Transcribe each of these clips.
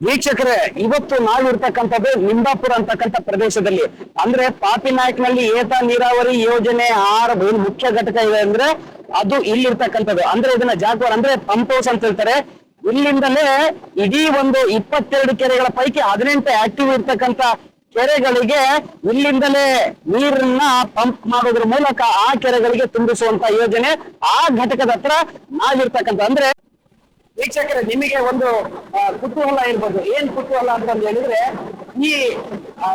ವೀಕ್ಷಕರೇ, ಇವತ್ತು ನಾವಿರ್ತಕ್ಕಂಥದ್ದು ನಿಂಬಾಪುರ ಅಂತಕ್ಕಂಥ ಪ್ರದೇಶದಲ್ಲಿ. ಅಂದ್ರೆ ಪಾಪಿನಾಯ್ಕನಲ್ಲಿ ಏತ ನೀರಾವರಿ ಯೋಜನೆ ಮುಖ್ಯ ಘಟಕ ಇದೆ ಅಂದ್ರೆ ಅದು ಇಲ್ಲಿರ್ತಕ್ಕಂಥದ್ದು. ಅಂದ್ರೆ ಇದನ್ನ ಜಾಕ್ವಾರ್ ಅಂದ್ರೆ ಪಂಪ್ ಹೌಸ್ ಅಂತ ಹೇಳ್ತಾರೆ. ಇಲ್ಲಿಂದಲೇ ಇಡೀ ಒಂದು 22 ಕೆರೆಗಳ ಪೈಕಿ 18 ಆಕ್ಟಿವ್ ಇರ್ತಕ್ಕಂಥ ಕೆರೆಗಳಿಗೆ ಇಲ್ಲಿಂದಲೇ ನೀರನ್ನ ಪಂಪ್ ಮಾಡೋದ್ರ ಮೂಲಕ ಆ ಕೆರೆಗಳಿಗೆ ತುಂಬಿಸುವಂತ ಯೋಜನೆ ಆ ಘಟಕದ ಹತ್ರ ನಾವಿರ್ತಕ್ಕಂಥ. ಅಂದ್ರೆ ವೀಕ್ಷಕರೇ, ನಿಮಗೆ ಒಂದು ಕುತೂಹಲ ಇರ್ಬೋದು. ಏನ್ ಕುತೂಹಲ ಅಂತ ಹೇಳಿದ್ರೆ, ಈ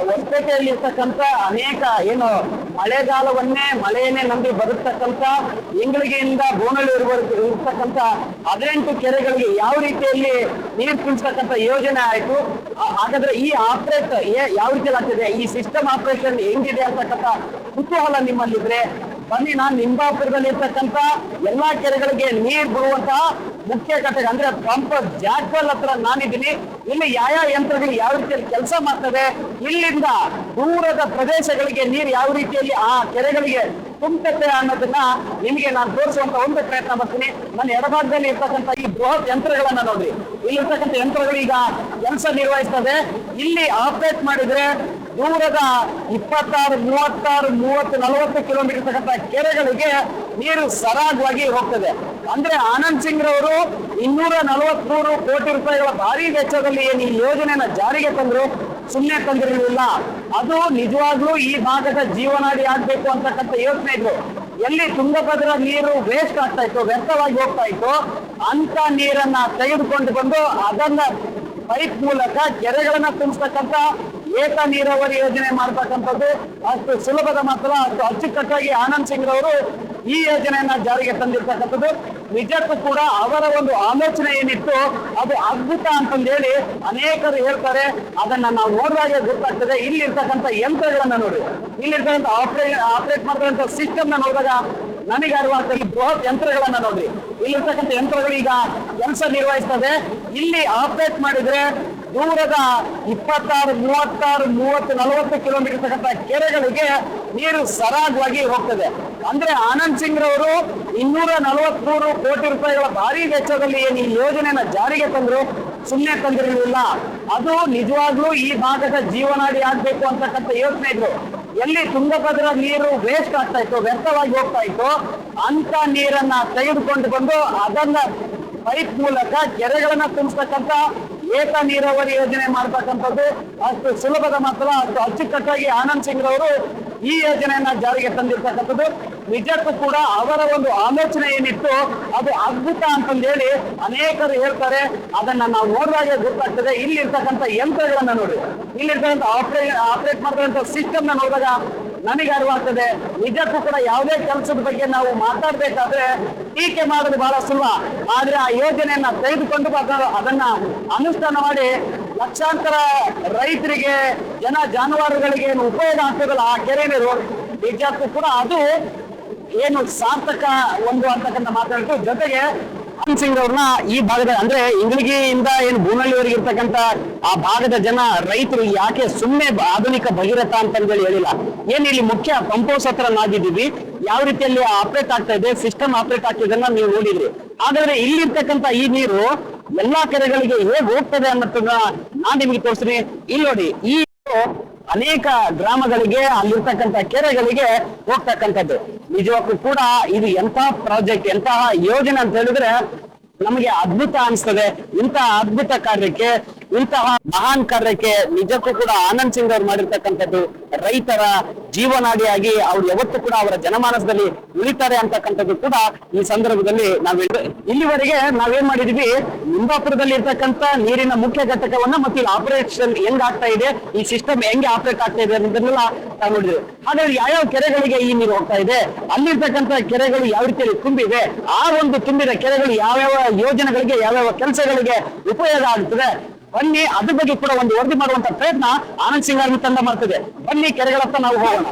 ಹೊಸಪೇಟೆಯಲ್ಲಿ ಇರ್ತಕ್ಕಂಥ ಅನೇಕ ಏನು ಮಳೆಯನ್ನೇ ನಂಬಿ ಬರುತ್ತಕ್ಕಂಥ ಇಂಗಳಿಗೆಯಿಂದ ಗೋನಳ್ಳಿ ಇರ್ತಕ್ಕಂಥ 18 ಕೆರೆಗಳಿಗೆ ಯಾವ ರೀತಿಯಲ್ಲಿ ನೀರು ತುಂಬಿಸ್ತಕ್ಕಂಥ ಯೋಜನೆ ಆಯ್ತು. ಹಾಗಾದ್ರೆ ಈ ಆಪರೇಟ್ ಯಾವ ರೀತಿಯಲ್ಲಿ ಆಗ್ತಿದೆ, ಈ ಸಿಸ್ಟಮ್ ಆಪರೇಷನ್ ಹೆಂಗಿದೆ ಅಂತಕ್ಕಂಥ ಕುತೂಹಲ ನಿಮ್ಮಲ್ಲಿದ್ರೆ ಬನ್ನಿ, ನಾನು ನಿಂಬಾಪುರದಲ್ಲಿ ಇರ್ತಕ್ಕಂಥ ಎಲ್ಲಾ ಕೆರೆಗಳಿಗೆ ನೀರು ಬರುವಂತಹ ಮುಖ್ಯ ಘಟಕ ಅಂದ್ರೆ ಪಂಪ್ ಜಾಕ್ವೆಲ್ ಹತ್ರ ನಾನಿದ್ದೀನಿ. ಇಲ್ಲಿ ಯಾವ ಯಂತ್ರಗಳು ಯಾವ ರೀತಿಯಲ್ಲಿ ಕೆಲಸ ಮಾಡ್ತವೆ, ಇಲ್ಲಿಂದ ದೂರದ ಪ್ರದೇಶಗಳಿಗೆ ನೀರು ಯಾವ ರೀತಿಯಲ್ಲಿ ಆ ಕೆರೆಗಳಿಗೆ ತುಂಬುತ್ತೆ ಅನ್ನೋದನ್ನ ನಿಮಗೆ ನಾನು ತೋರಿಸುವಂತ ಒಂದು ಪ್ರಯತ್ನ ಮಾಡ್ತೀನಿ. ನನ್ನ ಎಡಭಾಗದಲ್ಲಿ ಇರ್ತಕ್ಕಂಥ ಈ ಬೃಹತ್ ಯಂತ್ರಗಳನ್ನ ನೋಡ್ರಿ. ಇಲ್ಲಿರ್ತಕ್ಕಂಥ ಯಂತ್ರಗಳು ಈಗ ಕೆಲಸ ನಿರ್ವಹಿಸ್ತದೆ. ಇಲ್ಲಿ ಆಪರೇಟ್ ಮಾಡಿದ್ರೆ ದೂರದ 26, 36, 30, 40 ಕಿಲೋಮೀಟರ್ ಇರ್ತಕ್ಕಂಥ ಕೆರೆಗಳಿಗೆ ನೀರು ಸರಾಗವಾಗಿ ಹೋಗ್ತದೆ. ಅಂದ್ರೆ ಆನಂದ್ ಸಿಂಗ್ ರವರು 243 ಕೋಟಿ ರೂಪಾಯಿಗಳ ಭಾರಿ ವೆಚ್ಚದಲ್ಲಿ ಏನು ಈ ಯೋಜನೆಯನ್ನ ಜಾರಿಗೆ ತಂದ್ರು, ಸುಮ್ಮನೆ ತಂದಿರಲಿಲ್ಲ. ಅದು ನಿಜವಾಗ್ಲೂ ಈ ಭಾಗದ ಜೀವನಾಡಿ ಆಗ್ಬೇಕು ಅಂತಕ್ಕಂಥ ಯೋಚನೆ ಇದ್ರು. ಎಲ್ಲಿ ತುಂಗಭದ್ರಾ ನೀರು ವೇಸ್ಟ್ ಆಗ್ತಾ ಇತ್ತು, ವ್ಯರ್ಥವಾಗಿ ಹೋಗ್ತಾ ಇತ್ತು, ಅಂತ ನೀರನ್ನ ತೆಗೆದುಕೊಂಡು ಬಂದು ಅದನ್ನ ಪೈಪ್ ಮೂಲಕ ಕೆರೆಗಳನ್ನ ತುಂಬಿಸ್ತಕ್ಕಂಥ ಏಕ ನೀರಾವರಿ ಯೋಜನೆ ಮಾಡ್ತಕ್ಕಂಥದ್ದು ಅಷ್ಟು ಸುಲಭದ ಮಾತ್ರ, ಅಷ್ಟು ಅಚ್ಚುಕಟ್ಟಾಗಿ ಆನಂದ್ ಸಿಂಗ್ ರವರು ಈ ಯೋಜನೆಯನ್ನ ಜಾರಿಗೆ ತಂದಿರ್ತಕ್ಕಂಥದ್ದು. ನಿಜಕ್ಕೂ ಕೂಡ ಅವರ ಒಂದು ಆಲೋಚನೆ ಏನಿತ್ತು ಅದು ಅದ್ಭುತ ಅಂತಂದೇಳಿ ಅನೇಕರು ಹೇಳ್ತಾರೆ. ಅದನ್ನ ನಾವು ನೋಡಿದಾಗ ಗೊತ್ತಾಗ್ತದೆ. ಇಲ್ಲಿರ್ತಕ್ಕಂಥ ಯಂತ್ರಗಳನ್ನ ನೋಡಿ, ಇಲ್ಲಿರ್ತಕ್ಕಂಥ ಆಪರೇಟ್ ಮಾಡ್ತಕ್ಕಂಥ ಸಿಸ್ಟಮ್ ನ ನೋಡಿದಾಗ ನನಗೆ ಅರಿವಾಗ್ತದೆ. ಈ ಬೃಹತ್ ಯಂತ್ರಗಳನ್ನ ನೋಡ್ರಿ, ಇಲ್ಲಿರ್ತಕ್ಕಂಥ ಯಂತ್ರಗಳು ಈಗ ಕೆಲಸ ನಿರ್ವಹಿಸ್ತದೆ. ಇಲ್ಲಿ ಆಪರೇಟ್ ಮಾಡಿದ್ರೆ ದೂರದ 26, 36, 30, 40 ಕಿಲೋಮೀಟರ್ ಇರ್ತಕ್ಕಂಥ ಕೆರೆಗಳಿಗೆ ನೀರು ಸರಾಗವಾಗಿ ಹೋಗ್ತದೆ. ಅಂದ್ರೆ ಆನಂದ್ ಸಿಂಗ್ ರವರು 243 ಕೋಟಿ ರೂಪಾಯಿಗಳ ಭಾರಿ ವೆಚ್ಚದಲ್ಲಿ ಏನು ಈ ಯೋಜನೆಯನ್ನ ಜಾರಿಗೆ ತಂದ್ರು, ಸುಮ್ಮನೆ ತಂದಿರಲಿಲ್ಲ. ಅದು ನಿಜವಾಗ್ಲೂ ಈ ಭಾಗದ ಜೀವನಾಡಿ ಆಗ್ಬೇಕು ಅಂತಕ್ಕಂಥ ಯೋಚನೆ ಇದ್ರು. ಎಲ್ಲಿ ತುಂಗಭದ್ರಾ ನೀರು ವೇಸ್ಟ್ ಆಗ್ತಾ ಇತ್ತು, ವ್ಯರ್ಥವಾಗಿ ಹೋಗ್ತಾ ಇತ್ತು, ಅಂತ ನೀರನ್ನ ತೆಗೆದುಕೊಂಡು ಬಂದು ಅದನ್ನ ಪೈಪ್ ಮೂಲಕ ಕೆರೆಗಳನ್ನ ತುಂಬಿಸ್ತಕ್ಕಂಥ ಏಕ ನೀರಾವರಿ ಯೋಜನೆ ಮಾಡ್ತಕ್ಕಂಥದ್ದು ಅಷ್ಟು ಸುಲಭದ ಮಾತ್ರ, ಅಷ್ಟು ಅಚ್ಚುಕಟ್ಟಾಗಿ ಆನಂದ್ ಸಿಂಗ್ ರವರು ಈ ಯೋಜನೆಯನ್ನ ಜಾರಿಗೆ ತಂದಿರ್ತಕ್ಕಂಥದ್ದು. ನಿಜಕ್ಕೂ ಕೂಡ ಅವರ ಒಂದು ಆಲೋಚನೆ ಏನಿತ್ತು ಅದು ಅದ್ಭುತ ಅಂತಂದೇಳಿ ಅನೇಕರು ಹೇಳ್ತಾರೆ. ಅದನ್ನ ನಾವು ನೋಡಿದಾಗ ಗೊತ್ತಾಗ್ತದೆ. ಇಲ್ಲಿರ್ತಕ್ಕಂಥ ಯಂತ್ರಗಳನ್ನ ನೋಡಿ, ಇಲ್ಲಿರ್ತಕ್ಕಂಥ ಆಪರೇಟ್ ಮಾಡ್ತಕ್ಕಂಥ ಸಿಸ್ಟಮ್ ನ ನೋಡಿದಾಗ ನನಗೆ ಅರಿವಾಗ್ತದೆ. ನಿಜಕ್ಕೂ ಕೂಡ ಯಾವುದೇ ಕೆಲಸದ ಬಗ್ಗೆ ನಾವು ಮಾತಾಡ್ಬೇಕಾದ್ರೆ ಟೀಕೆ ಮಾಡೋದು ಬಹಳ ಸುಲಭ, ಆದ್ರೆ ಆ ಯೋಜನೆಯನ್ನ ತೆಗೆದುಕೊಂಡು ಅದನ್ನ ಅನುಷ್ಠಾನ ಮಾಡಿ ಲಕ್ಷಾಂತರ ರೈತರಿಗೆ, ಜಾನುವಾರುಗಳಿಗೆ ಏನು ಉಪಯೋಗ ಆಗ್ತದಲ್ಲ ಆ ಕೆರೆ ನೀರು, ನಿಜಕ್ಕೂ ಕೂಡ ಅದು ಏನು ಸಾರ್ಥಕ ಒಂದು ಅಂತಕ್ಕಂಥ ಮಾತಾಡ್ತು. ಜೊತೆಗೆ ಆನಂದ್ ಸಿಂಗ್ ಅವ್ರನ್ನ ಈ ಭಾಗದ ಅಂದ್ರೆ ಇಂಗಳಿಗೆಯಿಂದ ಏನು ಬೂನಳ್ಳಿವರೆಗೆ ಇರ್ತಕ್ಕಂಥ ಆ ಭಾಗದ ಜನ ರೈತರು ಯಾಕೆ ಸುಮ್ಮನೆ ಆಧುನಿಕ ಭಗೀರಥ ಅಂತಂದೇಳಿ ಹೇಳಿಲ್ಲ. ಏನ್ ಇಲ್ಲಿ ಮುಖ್ಯ ಪಂಪ್ ಹೌಸ್ ಹತ್ರ ನಾಗಿದ್ದೀವಿ, ಯಾವ ರೀತಿಯಲ್ಲಿ ಆಪರೇಟ್ ಆಗ್ತಾ ಇದೆ, ಸಿಸ್ಟಮ್ ಆಪರೇಟ್ ಆಗ್ತಿದೆ ನೀವು ನೋಡಿದ್ರಿ. ಹಾಗಾದ್ರೆ ಇಲ್ಲಿರ್ತಕ್ಕಂಥ ಈ ನೀರು ಎಲ್ಲಾ ಕೆರೆಗಳಿಗೆ ಹೇಗೆ ಹೋಗ್ತದೆ ಅನ್ನೋದನ್ನ ನಾನ್ ನಿಮಗೆ ತೋರಿಸ್ತೀನಿ. ಇಲ್ಲಿ ನೋಡಿ, ಈ ಅನೇಕ ಗ್ರಾಮಗಳಿಗೆ ಅಲ್ಲಿರ್ತಕ್ಕಂಥ ಕೆರೆಗಳಿಗೆ ಹೋಗ್ತಕ್ಕಂಥದ್ದು. ನಿಜಕ್ಕೂ ಕೂಡ ಇದು ಎಂತಹ ಪ್ರಾಜೆಕ್ಟ್, ಎಂತಹ ಯೋಜನೆ ಅಂತ ಹೇಳಿದ್ರೆ ನಮಗೆ ಅದ್ಭುತ ಅನಿಸ್ತದೆ. ಇಂತಹ ಅದ್ಭುತ ಕಾರ್ಯಕ್ಕೆ, ಇಂತಹ ಮಹಾನ್ ಕಾರ್ಯಕ್ಕೆ ನಿಜಕ್ಕೂ ಕೂಡ ಆನಂದ್ ಸಿಂಗ್ ಅವ್ರು ಮಾಡಿರ್ತಕ್ಕಂಥದ್ದು ರೈತರ ಜೀವನಾಡಿಯಾಗಿ ಅವ್ರು ಯಾವತ್ತೂ ಕೂಡ ಅವರ ಜನಮಾನಸದಲ್ಲಿ ಉಳಿತಾರೆ ಅಂತಕ್ಕಂಥದ್ದು ಕೂಡ ಈ ಸಂದರ್ಭದಲ್ಲಿ ಇಲ್ಲಿವರೆಗೆ ನಾವೇನ್ ಮಾಡಿದ್ವಿ, ನಿಂಬಾಪುರದಲ್ಲಿ ಇರ್ತಕ್ಕಂಥ ನೀರಿನ ಮುಖ್ಯ ಘಟಕವನ್ನ ಮತ್ತು ಈ ಆಪರೇಷನ್ ಹೆಂಗ್ ಆಗ್ತಾ ಇದೆ, ಈ ಸಿಸ್ಟಮ್ ಹೆಂಗೆ ಆಪರೇಟ್ ಆಗ್ತಾ ಇದೆ ಅನ್ನೋದನ್ನೆಲ್ಲ ನಾವು ನೋಡಿದ್ವಿ. ಹಾಗಾದ್ರೆ ಯಾವ್ಯಾವ ಕೆರೆಗಳಿಗೆ ಈ ನೀರು ಹೋಗ್ತಾ ಇದೆ, ಅಲ್ಲಿರ್ತಕ್ಕಂಥ ಕೆರೆಗಳು ಯಾವ ರೀತಿಯಲ್ಲಿ ತುಂಬಿದೆ, ಆ ಒಂದು ತುಂಬಿದ ಕೆರೆಗಳು ಯಾವ್ಯಾವ ಯೋಜನೆಗಳಿಗೆ, ಯಾವ್ಯಾವ ಕೆಲಸಗಳಿಗೆ ಉಪಯೋಗ ಆಗ್ತದೆ, ಬನ್ನಿ ಅದ್ರ ಬಗ್ಗೆ ಕೂಡ ಒಂದು ವರದಿ ಮಾಡುವಂತ ಪ್ರಯತ್ನ ಆನಂದ್ ಸಿಂಗ್ ತಂಡ ಮಾಡ್ತದೆ. ಬನ್ನಿ ಕೆರೆಗಳತ್ತ ನಾವು ಹೋಗೋಣ.